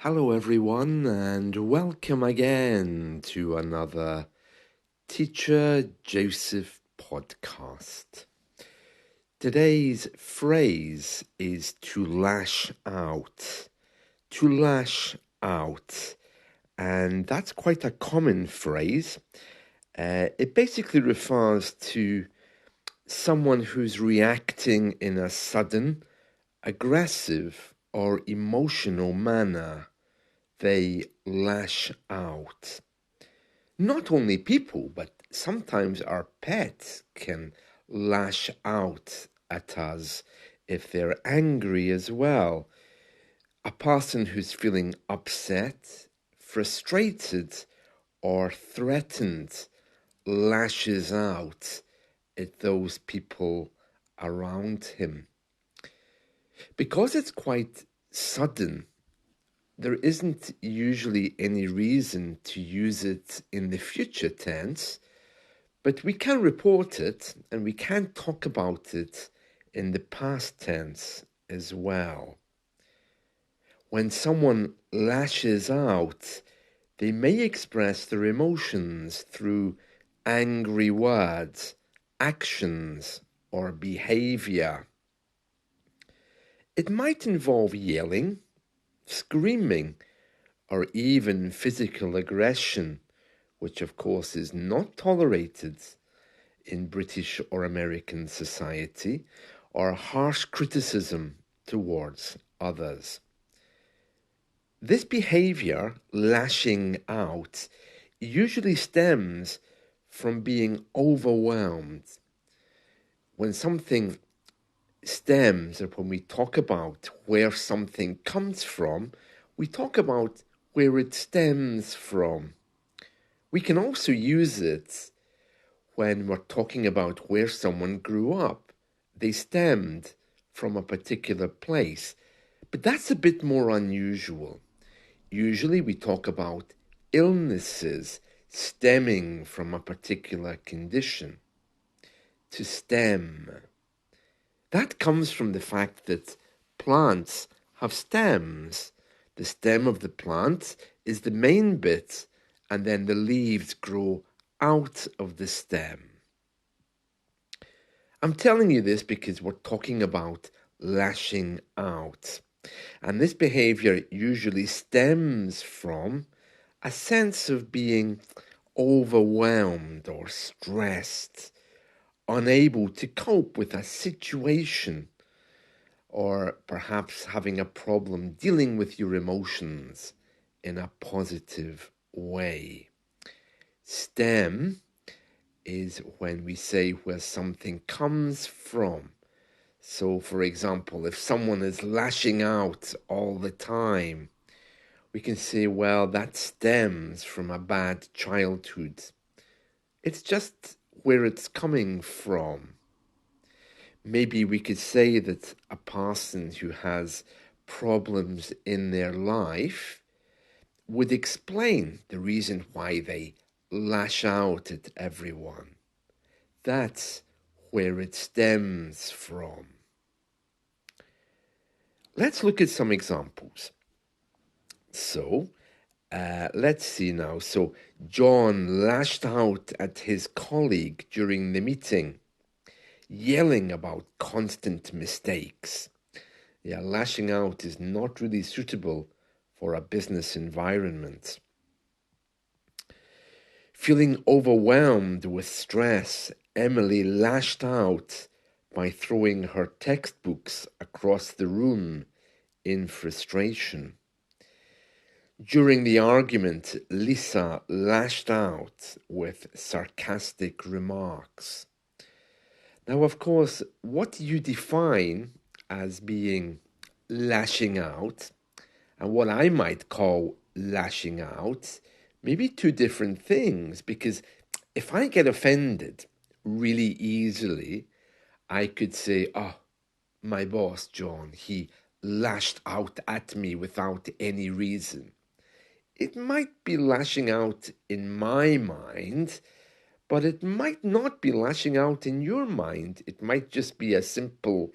Hello, everyone, and welcome again to another Teacher Joseph podcast. Today's phrase is to lash out. To lash out. And that's quite a common phrase. It basically refers to someone who's reacting in a sudden, aggressive, or emotional manner. They lash out. Not only people, but sometimes our pets can lash out at us if they're angry as well. A person who's feeling upset, frustrated, or threatened lashes out at those people around him. Because it's quite sudden, there isn't usually any reason to use it in the future tense, but we can report it and we can talk about it in the past tense as well. When someone lashes out, they may express their emotions through angry words, actions, or behavior. It might involve yelling, screaming, or even physical aggression, which of course is not tolerated in British or American society, or harsh criticism towards others. This behavior, lashing out, usually stems from being overwhelmed. When something stems, or when we talk about where something comes from, we talk about where it stems from. We can also use it when we're talking about where someone grew up. They stemmed from a particular place, but that's a bit more unusual. Usually we talk about illnesses stemming from a particular condition. To stem. That comes from the fact that plants have stems. The stem of the plant is the main bit, and then the leaves grow out of the stem. I'm telling you this because we're talking about lashing out. And this behavior usually stems from a sense of being overwhelmed or stressed, unable to cope with a situation, or perhaps having a problem dealing with your emotions in a positive way. Stem is when we say where something comes from. So, for example, if someone is lashing out all the time, we can say, well, that stems from a bad childhood. It's just where it's coming from. Maybe we could say that a person who has problems in their life would explain the reason why they lash out at everyone. That's where it stems from. Let's look at some examples. So, let's see now. So, John lashed out at his colleague during the meeting, yelling about constant mistakes. Yeah, lashing out is not really suitable for a business environment. Feeling overwhelmed with stress, Emily lashed out by throwing her textbooks across the room in frustration. During the argument, Lisa lashed out with sarcastic remarks. Now, of course, what you define as being lashing out and what I might call lashing out may be two different things, because if I get offended really easily, I could say, oh, my boss, John, he lashed out at me without any reason. It might be lashing out in my mind, but it might not be lashing out in your mind. It might just be a simple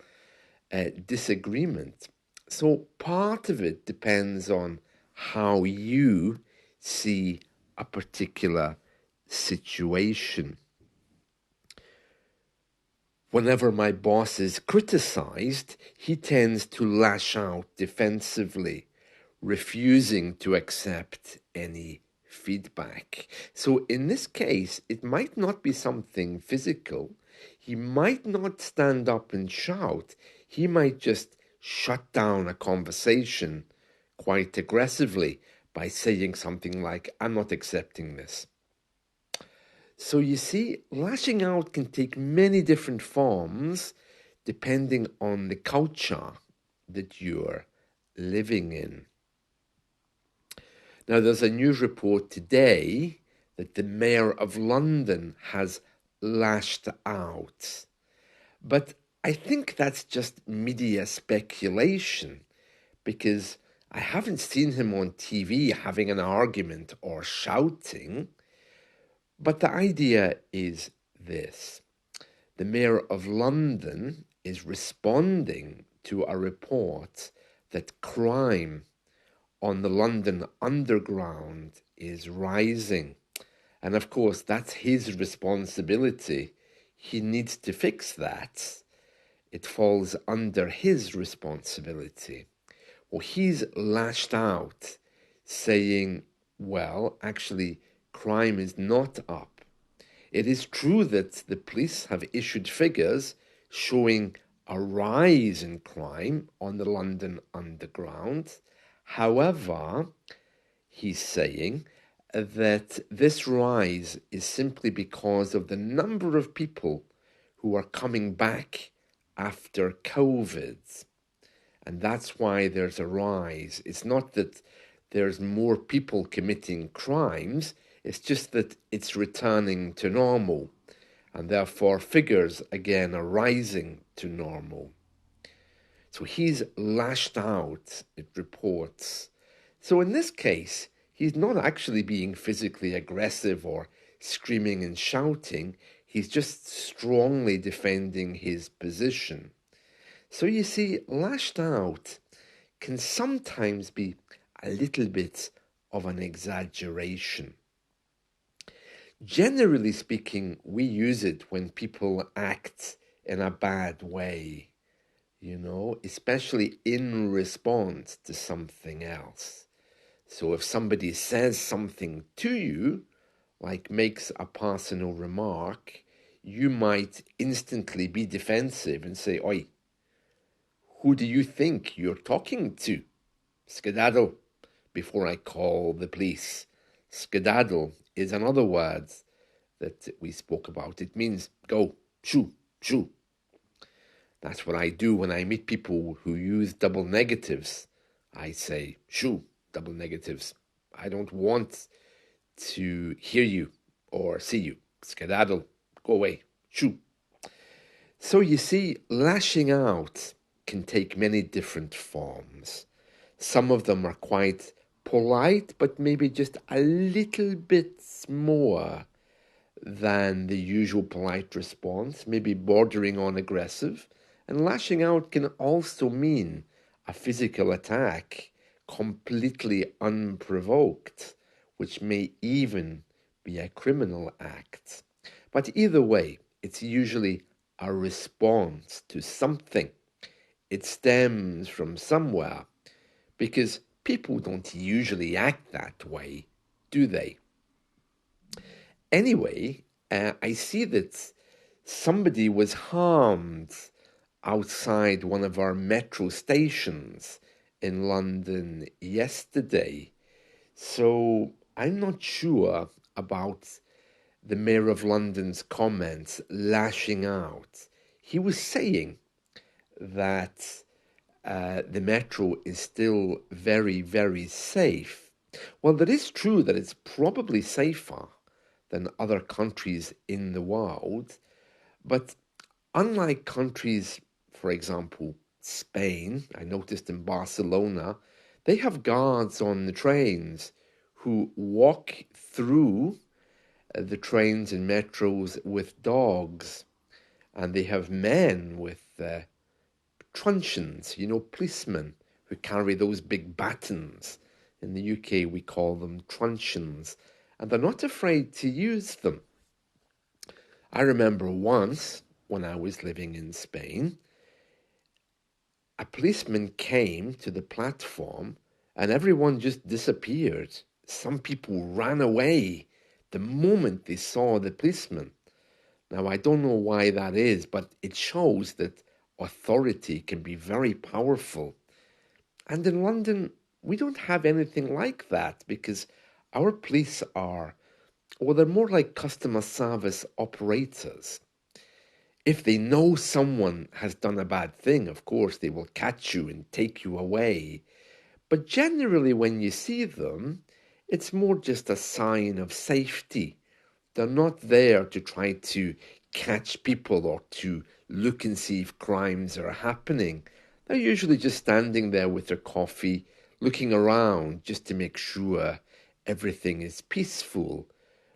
disagreement. So part of it depends on how you see a particular situation. Whenever my boss is criticized, he tends to lash out defensively, refusing to accept any feedback. So in this case, it might not be something physical. He might not stand up and shout. He might just shut down a conversation quite aggressively by saying something like, "I'm not accepting this." So you see, lashing out can take many different forms depending on the culture that you're living in. Now, there's a news report today that the Mayor of London has lashed out. But I think that's just media speculation because I haven't seen him on TV having an argument or shouting. But the idea is this. The Mayor of London is responding to a report that crime on the London Underground is rising. And of course, that's his responsibility. He needs to fix that. It falls under his responsibility. Well, he's lashed out, saying, well, actually, crime is not up. It is true that the police have issued figures showing a rise in crime on the London Underground. However, he's saying that this rise is simply because of the number of people who are coming back after COVID. And that's why there's a rise. It's not that there's more people committing crimes, it's just that it's returning to normal. And therefore, figures again are rising to normal. So he's lashed out, it reports. So in this case, he's not actually being physically aggressive or screaming and shouting. He's just strongly defending his position. So you see, lashed out can sometimes be a little bit of an exaggeration. Generally speaking, we use it when people act in a bad way, especially in response to something else. So if somebody says something to you, like makes a personal remark, you might instantly be defensive and say, "Oi, who do you think you're talking to? Skedaddle," before I call the police. Skedaddle is another word that we spoke about. It means go, shoo, shoo. That's what I do when I meet people who use double negatives. I say, shoo, double negatives. I don't want to hear you or see you. Skedaddle, go away, shoo. So you see, lashing out can take many different forms. Some of them are quite polite, but maybe just a little bit more than the usual polite response, maybe bordering on aggressive. And lashing out can also mean a physical attack, completely unprovoked, which may even be a criminal act. But either way, it's usually a response to something. It stems from somewhere, because people don't usually act that way, do they? Anyway, I see that somebody was harmed outside one of our metro stations in London yesterday. So I'm not sure about the Mayor of London's comments lashing out. He was saying that the metro is still very, very safe. Well, that is true that it's probably safer than other countries in the world, but unlike countries, for example, Spain, I noticed in Barcelona, they have guards on the trains who walk through the trains and metros with dogs, and they have men with truncheons, policemen who carry those big batons In the UK, we call them truncheons, and they're not afraid to use them. I remember once when I was living in Spain, a policeman came to the platform and everyone just disappeared. Some people ran away the moment they saw the policeman. Now, I don't know why that is, but it shows that authority can be very powerful. And in London, we don't have anything like that because our police are, well, they're more like customer service operators. If they know someone has done a bad thing, of course, they will catch you and take you away. But generally, when you see them, it's more just a sign of safety. They're not there to try to catch people or to look and see if crimes are happening. They're usually just standing there with their coffee, looking around just to make sure everything is peaceful.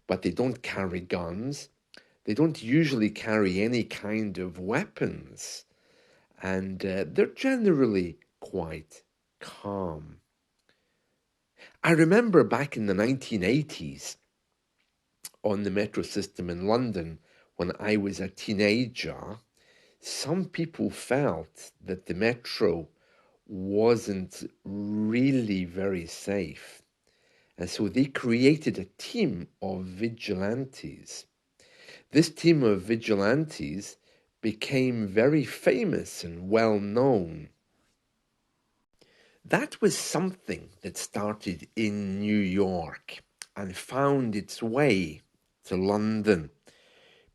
But they don't carry guns. They don't usually carry any kind of weapons. And they're generally quite calm. I remember back in the 1980s on the metro system in London when I was a teenager, some people felt that the metro wasn't really very safe. And so they created a team of vigilantes. This team of vigilantes became very famous and well known. That was something that started in New York and found its way to London.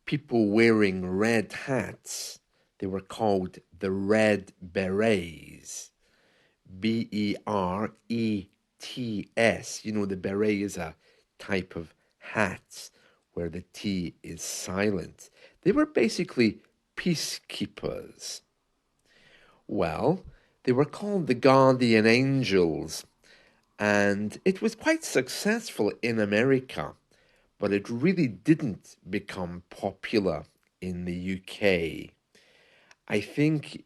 People wearing red hats, they were called the Red Berets. Berets. You know, the beret is a type of hat where the T is silent. They were basically peacekeepers. Well, they were called the Guardian Angels, and it was quite successful in America, but it really didn't become popular in the UK. I think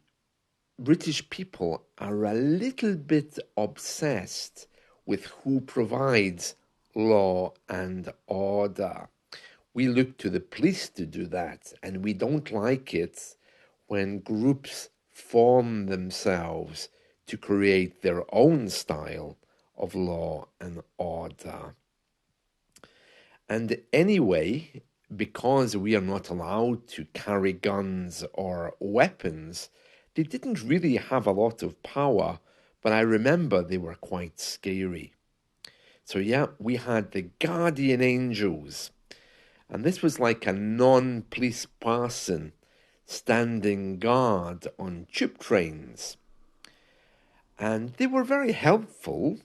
British people are a little bit obsessed with who provides law and order. We look to the police to do that, and we don't like it when groups form themselves to create their own style of law and order. And anyway, because we are not allowed to carry guns or weapons, they didn't really have a lot of power, but I remember they were quite scary. So, yeah, we had the Guardian Angels, and this was like a non police person standing guard on tube trains. And they were very helpful,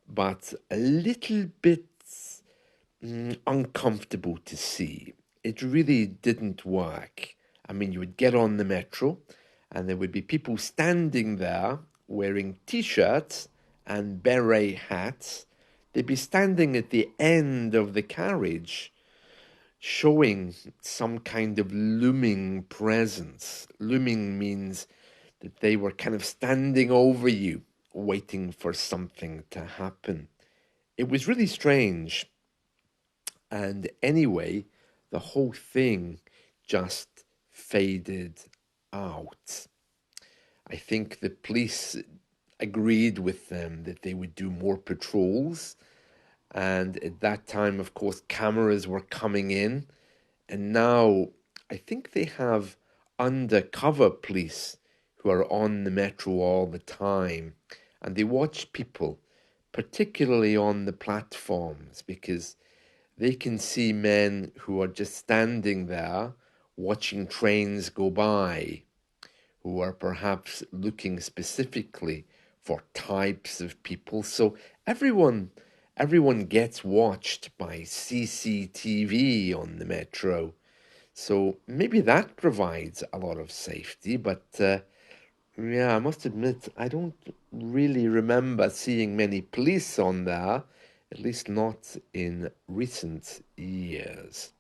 but a little bit uncomfortable to see. It really didn't work. I mean, you would get on the metro, and there would be people standing there wearing t shirts and beret hats. They'd be standing at the end of the carriage, showing some kind of looming presence. Looming means that they were kind of standing over you, waiting for something to happen. It was really strange. And anyway, the whole thing just faded out. I think the police agreed with them that they would do more patrols. And at that time, of course, cameras were coming in. And now I think they have undercover police who are on the metro all the time. And they watch people, particularly on the platforms, because they can see men who are just standing there watching trains go by, who are perhaps looking specifically for types of people. So everyone gets watched by CCTV on the metro. So maybe that provides a lot of safety, but yeah, I must admit, I don't really remember seeing many police on there, at least not in recent years.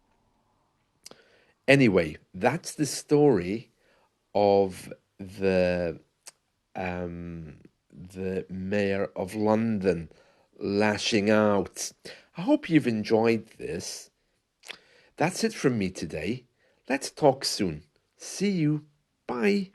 Anyway, that's the story of the um, the mayor of London, lashing out. I hope you've enjoyed this. That's it from me today. Let's talk soon. See you. Bye.